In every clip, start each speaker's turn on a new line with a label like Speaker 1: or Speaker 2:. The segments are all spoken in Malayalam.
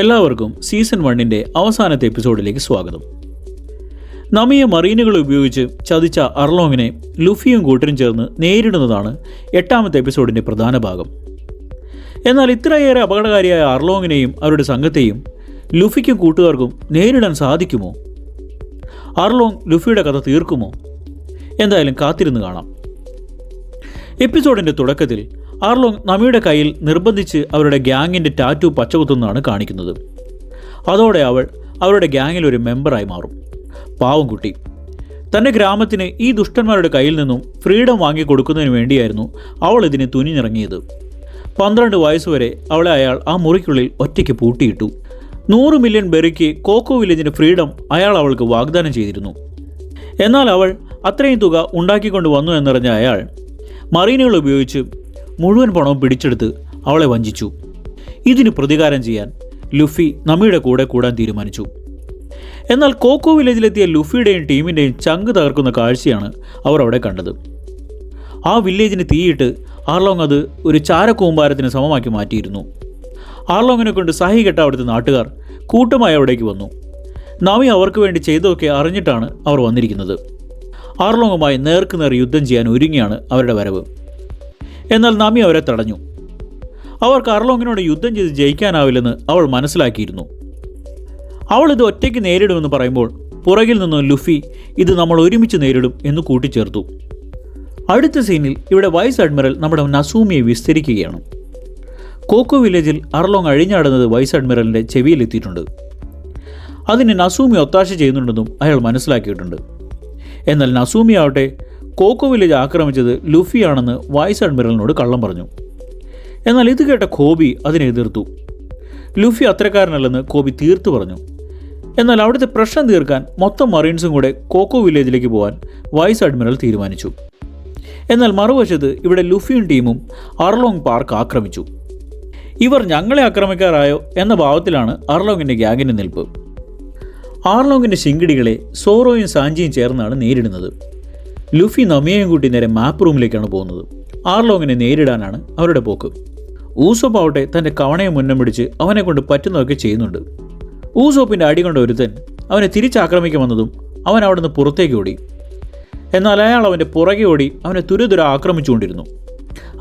Speaker 1: എല്ലാവർക്കും സീസൺ 1 അവസാനത്തെ എപ്പിസോഡിലേക്ക് സ്വാഗതം. നമിയെ മറീനുകൾ ഉപയോഗിച്ച് ചതിച്ച അർലോങ്ങിനെ ലുഫിയും കൂട്ടരും ചേർന്ന് നേരിടുന്നതാണ് 8ാമത്തെ എപ്പിസോഡിൻ്റെ പ്രധാന ഭാഗം. എന്നാൽ ഇത്രയേറെ അപകടകാരിയായ അർലോങ്ങിനെയും അവരുടെ സംഘത്തെയും ലുഫിക്കും കൂട്ടുകാർക്കും നേരിടാൻ സാധിക്കുമോ? അർലോങ് ലുഫിയുടെ കഥ തീർക്കുമോ? എന്തായാലും കാത്തിരുന്ന് കാണാം. എപ്പിസോഡിൻ്റെ തുടക്കത്തിൽ അർലോങ് നമിയുടെ കയ്യിൽ നിർബന്ധിച്ച് അവരുടെ ഗ്യാങ്ങിൻ്റെ ടാറ്റു പച്ചകുത്തുന്നതാണ് കാണിക്കുന്നത്. അതോടെ അവൾ അവരുടെ ഗ്യാങ്ങിൽ ഒരു മെമ്പറായി മാറും. പാവം കുട്ടി. തൻ്റെ ഗ്രാമത്തിന് ഈ ദുഷ്ടന്മാരുടെ കയ്യിൽ നിന്നും ഫ്രീഡം വാങ്ങിക്കൊടുക്കുന്നതിന് വേണ്ടിയായിരുന്നു അവൾ ഇതിന് തുനിഞ്ഞിറങ്ങിയത്. 12 വയസ്സുവരെ അവളെ അയാൾ ആ മുറിക്കുള്ളിൽ ഒറ്റയ്ക്ക് പൂട്ടിയിട്ടു. 100 മില്യൺ ബെറിക്ക് കോക്കോ വില്ലേജിൻ്റെ ഫ്രീഡം അയാൾ അവൾക്ക് വാഗ്ദാനം ചെയ്തിരുന്നു. എന്നാൽ അവൾ അത്രയും തുക ഉണ്ടാക്കിക്കൊണ്ട് വന്നു എന്നറിഞ്ഞ അയാൾ മറീനുകൾ ഉപയോഗിച്ച് മുഴുവൻ പണവും പിടിച്ചെടുത്ത് അവളെ വഞ്ചിച്ചു. ഇതിന് പ്രതികാരം ചെയ്യാൻ ലുഫി നമിയുടെ കൂടെ കൂടാൻ തീരുമാനിച്ചു. എന്നാൽ കോക്കോ വില്ലേജിലെത്തിയ ലുഫിയുടെയും ടീമിൻ്റെയും ചങ്ക് തകർക്കുന്ന കാഴ്ചയാണ് അവർ അവിടെ കണ്ടത്. ആ വില്ലേജിന് തീയിട്ട് ആർലോങ് അത് ഒരു ചാരക്കൂമ്പാരത്തിന് സമമാക്കി മാറ്റിയിരുന്നു. ആർലോങ്ങിനെ കൊണ്ട് സഹികെട്ട അവിടുത്തെ നാട്ടുകാർ കൂട്ടമായി അവിടേക്ക് വന്നു. നമി അവർക്ക് വേണ്ടി ചെയ്തതൊക്കെ അറിഞ്ഞിട്ടാണ് അവർ വന്നിരിക്കുന്നത്. ആർലോങ്ങുമായി നേർക്കുനേർ യുദ്ധം ചെയ്യാൻ ഒരുങ്ങിയാണ് അവരുടെ വരവ്. എന്നാൽ നമി അവരെ തടഞ്ഞു. അവർക്ക് അർലോങ്ങിനോട് യുദ്ധം ചെയ്ത് ജയിക്കാനാവില്ലെന്ന് അവൾ മനസ്സിലാക്കിയിരുന്നു. അവൾ ഇത് ഒറ്റയ്ക്ക് നേരിടുമെന്ന് പറയുമ്പോൾ പുറകിൽ നിന്നും ലുഫി ഇത് നമ്മൾ ഒരുമിച്ച് നേരിടും എന്ന് കൂട്ടിച്ചേർത്തു. അടുത്ത സീനിൽ ഇവിടെ വൈസ് അഡ്മിറൽ നമ്മുടെ നസൂമിയെ വിസ്തരിക്കുകയാണ്. കോക്കോ വില്ലേജിൽ അർലോങ് അഴിഞ്ഞാടുന്നത് വൈസ് അഡ്മിറലിൻ്റെ ചെവിയിലെത്തിയിട്ടുണ്ട്. അതിന് നസൂമി ഒത്താശ ചെയ്യുന്നുണ്ടെന്നും അയാൾ മനസ്സിലാക്കിയിട്ടുണ്ട്. എന്നാൽ നസൂമി ആവട്ടെ കോക്കോ വില്ലേജ് ആക്രമിച്ചത് ലുഫിയാണെന്ന് വൈസ് അഡ്മിറലിനോട് കള്ളം പറഞ്ഞു. എന്നാൽ ഇത് കേട്ട കോബി അതിനെ എതിർത്തു. ലുഫി അത്രക്കാരനല്ലെന്ന് കോബി തീർത്തു പറഞ്ഞു. എന്നാൽ അവിടുത്തെ പ്രശ്നം തീർക്കാൻ മൊത്തം മറീൻസും കൂടെ കോക്കോ വില്ലേജിലേക്ക് പോകാൻ വൈസ് അഡ്മിറൽ തീരുമാനിച്ചു. എന്നാൽ മറുവശത്ത് ഇവിടെ ലുഫിയും ടീമും അർലോങ് പാർക്ക് ആക്രമിച്ചു. ഇവർ ഞങ്ങളെ ആക്രമിക്കാറായോ എന്ന ഭാവത്തിലാണ് അർലോങ്ങിൻ്റെ ഗ്യാങ്ങിൻ്റെ നിൽപ്പ്. ആർലോങ്ങിൻ്റെ ശിങ്കിടികളെ സോറോയും സാഞ്ചിയും ചേർന്നാണ് നേരിടുന്നത്. ലുഫി നമിയെയും കൂട്ടി നേരെ മാപ്പ് റൂമിലേക്കാണ് പോകുന്നത്. ആർലോങ്ങിനെ നേരിടാനാണ് അവരുടെ പോക്ക്. ഊസോപ്പ് ആവട്ടെ തൻ്റെ കവണയെ മുന്നം പിടിച്ച് അവനെ കൊണ്ട് പറ്റുന്നതൊക്കെ ചെയ്യുന്നുണ്ട്. ഊസോപ്പിൻ്റെ അടി കൊണ്ട ഒരുത്തൻ അവനെ തിരിച്ചാക്രമിക്കാൻ വന്നതും അവൻ അവിടെ നിന്ന് പുറത്തേക്ക് ഓടി. എന്നാൽ അയാൾ അവൻ്റെ പുറകെ ഓടി അവനെ തുരുതുര ആക്രമിച്ചുകൊണ്ടിരുന്നു.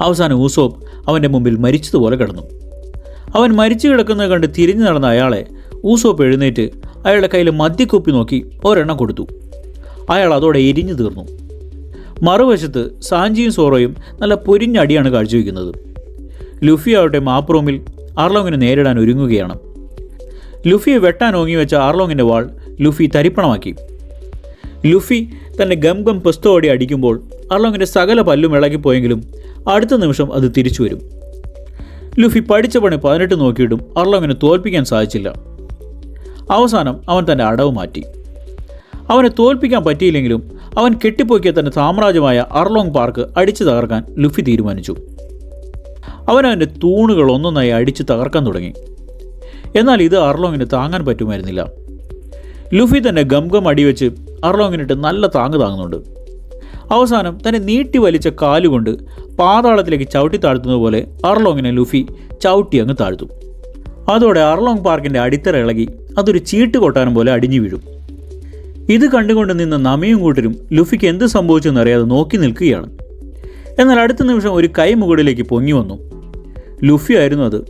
Speaker 1: അവസാനം ഊസോപ്പ് അവൻ്റെ മുമ്പിൽ മരിച്ചതുപോലെ കിടന്നു. അവൻ മരിച്ചു കിടക്കുന്നത് കണ്ട് തിരിഞ്ഞു നടന്ന അയാളെ ഊസോപ്പ് എഴുന്നേറ്റ് അയാളുടെ കയ്യിൽ മദ്യക്കുപ്പി നോക്കി ഒരെണ്ണം കൊടുത്തു. അയാൾ അതോടെ എരിഞ്ഞു തീർന്നു. മറുവശത്ത് സാഞ്ചിയും സോറോയും നല്ല പൊരിഞ്ഞടിയാണ് കാഴ്ചവെക്കുന്നത്. ലുഫി ആവട്ടെ മാപ്പ് റൂമിൽ ആർലോങ്ങിനെ നേരിടാൻ ഒരുങ്ങുകയാണ്. ലുഫിയെ വെട്ടാൻ ഓങ്ങി വെച്ച ആർലോങ്ങിൻ്റെ വാൾ ലുഫി തരിപ്പണമാക്കി. ലുഫി തന്നെ ഗം പെസ്തോടി അടിക്കുമ്പോൾ ആർലോങ്ങിൻ്റെ സകല പല്ലും ഇളകിപ്പോയെങ്കിലും അടുത്ത നിമിഷം അത് തിരിച്ചു വരും. ലുഫി പഠിച്ച പണി 18 നോക്കിയിട്ടും ആർലോങ്ങിനെ തോൽപ്പിക്കാൻ സാധിച്ചില്ല. അവസാനം അവൻ തൻ്റെ അടവ് മാറ്റി. അവനെ തോൽപ്പിക്കാൻ പറ്റിയില്ലെങ്കിലും അവൻ കെട്ടിപ്പോക്കിയ തൻ്റെ സാമ്രാജ്യമായ അർലോങ് പാർക്ക് അടിച്ചു തകർക്കാൻ ലുഫി തീരുമാനിച്ചു. അവൻ്റെ തൂണുകൾ ഒന്നൊന്നായി അടിച്ച് തകർക്കാൻ തുടങ്ങി. എന്നാൽ ഇത് അർലോങ്ങിന് താങ്ങാൻ പറ്റുമായിരുന്നില്ല. ലുഫി തന്നെ ഗം അടിവെച്ച് അർലോങ്ങിനിട്ട് നല്ല താങ്ങുന്നുണ്ട്. അവസാനം തന്നെ നീട്ടി വലിച്ച കാലുകൊണ്ട് പാതാളത്തിലേക്ക് ചവിട്ടി താഴ്ത്തുന്നത് പോലെ അർലോങ്ങിനെ ലുഫി ചവിട്ടി അങ്ങ് താഴ്ത്തും. അതോടെ അർലോങ് പാർക്കിൻ്റെ അടിത്തറ ഇളകി അതൊരു ചീട്ട് കൊട്ടാരം പോലെ അടിഞ്ഞു വീഴും. ഇത് കണ്ടുകൊണ്ട് നിന്ന നമിയും കൂട്ടരും ലുഫിക്ക് എന്ത് സംഭവിച്ചെന്നറിയാതെ നോക്കി നിൽക്കുകയാണ്. എന്നാൽ അടുത്ത നിമിഷം ഒരു കൈ മുകളിലേക്ക് പൊങ്ങി വന്നു. ലുഫി ആയിരുന്നു അത്.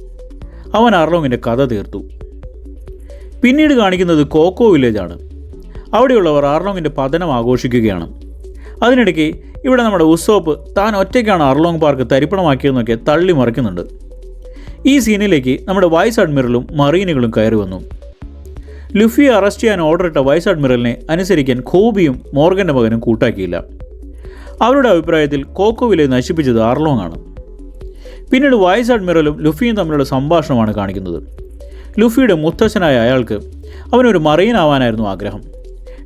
Speaker 1: അവൻ അർലോങ്ങിൻ്റെ കഥ തീർത്തു. പിന്നീട് കാണിക്കുന്നത് കോക്കോ വില്ലേജാണ്. അവിടെയുള്ളവർ അർലോങ്ങിൻ്റെ പതനം ആഘോഷിക്കുകയാണ്. അതിനിടയ്ക്ക് ഇവിടെ നമ്മുടെ ഉസോപ്പ് താൻ ഒറ്റയ്ക്കാണ് അർലോങ് പാർക്ക് തരിപ്പണമാക്കിയതെന്നൊക്കെ തള്ളി മറിക്കുന്നുണ്ട്. ഈ സീനിലേക്ക് നമ്മുടെ വൈസ് അഡ്മിറലും മറീനുകളും കയറി വന്നു. ലുഫിയെ അറസ്റ്റ് ചെയ്യാൻ ഓർഡർ ഇട്ട വൈസ് അഡ്മിറലിനെ അനുസരിക്കാൻ കോബിയും മോർഗൻ്റെ മകനും കൂട്ടാക്കിയില്ല. അവരുടെ അഭിപ്രായത്തിൽ കോക്കോ വില്ലേജ് നശിപ്പിച്ചത് അർലോങ് ആണ്. പിന്നീട് വൈസ് അഡ്മിറലും ലുഫിയും തമ്മിലുള്ള സംഭാഷണമാണ് കാണിക്കുന്നത്. ലുഫിയുടെ മുത്തച്ഛനായ അയാൾക്ക് അവനൊരു മറീൻ ആവാനായിരുന്നു ആഗ്രഹം.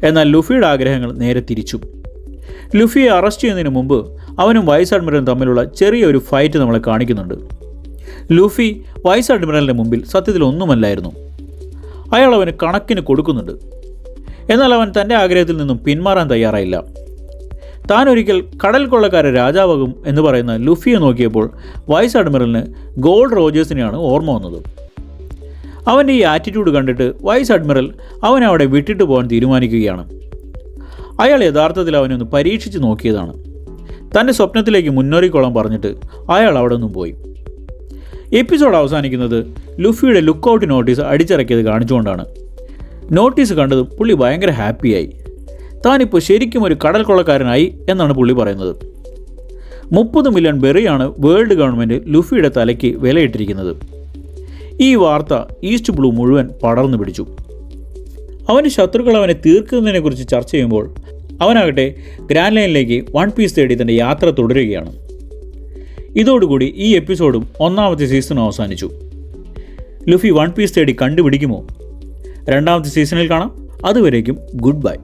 Speaker 1: എന്നാൽ ലുഫിയുടെ ആഗ്രഹങ്ങൾ നേരെ തിരിച്ചു. ലുഫിയെ അറസ്റ്റ് ചെയ്യുന്നതിന് മുമ്പ് അവനും വൈസ് അഡ്മിറലും തമ്മിലുള്ള ചെറിയൊരു ഫൈറ്റ് നമ്മളെ കാണിക്കുന്നുണ്ട്. ലുഫി വൈസ് അഡ്മിറലിൻ്റെ മുമ്പിൽ സത്യത്തിൽ ഒന്നുമല്ലായിരുന്നു. അയാൾ അവന് കണക്കിന് കൊടുക്കുന്നുണ്ട്. എന്നാൽ അവൻ തൻ്റെ ആഗ്രഹത്തിൽ നിന്നും പിന്മാറാൻ തയ്യാറായില്ല. താൻ ഒരിക്കൽ കടൽ കൊള്ളക്കാരെ രാജാവാകും എന്ന് പറയുന്ന ലുഫിയെ നോക്കിയപ്പോൾ വൈസ് അഡ്മിറലിന് ഗോൾഡ് റോജേഴ്സിനെയാണ് ഓർമ്മ വന്നത്. അവൻ്റെ ഈ ആറ്റിറ്റ്യൂഡ് കണ്ടിട്ട് വൈസ് അഡ്മിറൽ അവനെ അവിടെ വിട്ടിട്ട് പോകാൻ തീരുമാനിക്കുകയാണ്. അയാൾ യഥാർത്ഥത്തിൽ അവനൊന്ന് പരീക്ഷിച്ച് നോക്കിയതാണ്. തൻ്റെ സ്വപ്നത്തിലേക്ക് മുന്നേറിക്കോളാൻ പറഞ്ഞിട്ട് അയാൾ അവിടെ നിന്നും പോയി. എപ്പിസോഡ് അവസാനിക്കുന്നത് ലുഫിയുടെ ലുക്കൗട്ട് നോട്ടീസ് അടിച്ചിറക്കിയത് കാണിച്ചുകൊണ്ടാണ്. നോട്ടീസ് കണ്ടതും പുള്ളി ഭയങ്കര ഹാപ്പിയായി. താനിപ്പോൾ ശരിക്കും ഒരു കടൽ കൊള്ളക്കാരനായി എന്നാണ് പുള്ളി പറയുന്നത്. 30 മില്യൺ ബെറിയാണ് വേൾഡ് ഗവൺമെൻറ് ലുഫിയുടെ തലയ്ക്ക് വിലയിട്ടിരിക്കുന്നത്. ഈ വാർത്ത ഈസ്റ്റ് ബ്ലൂ മുഴുവൻ പടർന്നു പിടിച്ചു. അവൻ്റെ ശത്രുക്കൾ അവനെ തീർക്കുന്നതിനെക്കുറിച്ച് ചർച്ച ചെയ്യുമ്പോൾ അവനാകട്ടെ ഗ്രാൻഡ് ലൈനിലേക്ക് വൺ പീസ് തേടി തൻ്റെ യാത്ര തുടരുകയാണ്. ഇതോടുകൂടി ഈ എപ്പിസോഡും ഒന്നാമത്തെ സീസണും അവസാനിച്ചു. ലുഫി വൺ പീസ് തേടി കണ്ടുപിടിക്കുമോ? രണ്ടാമത്തെ സീസണിൽ കാണാം. അതുവരേക്കും ഗുഡ് ബൈ.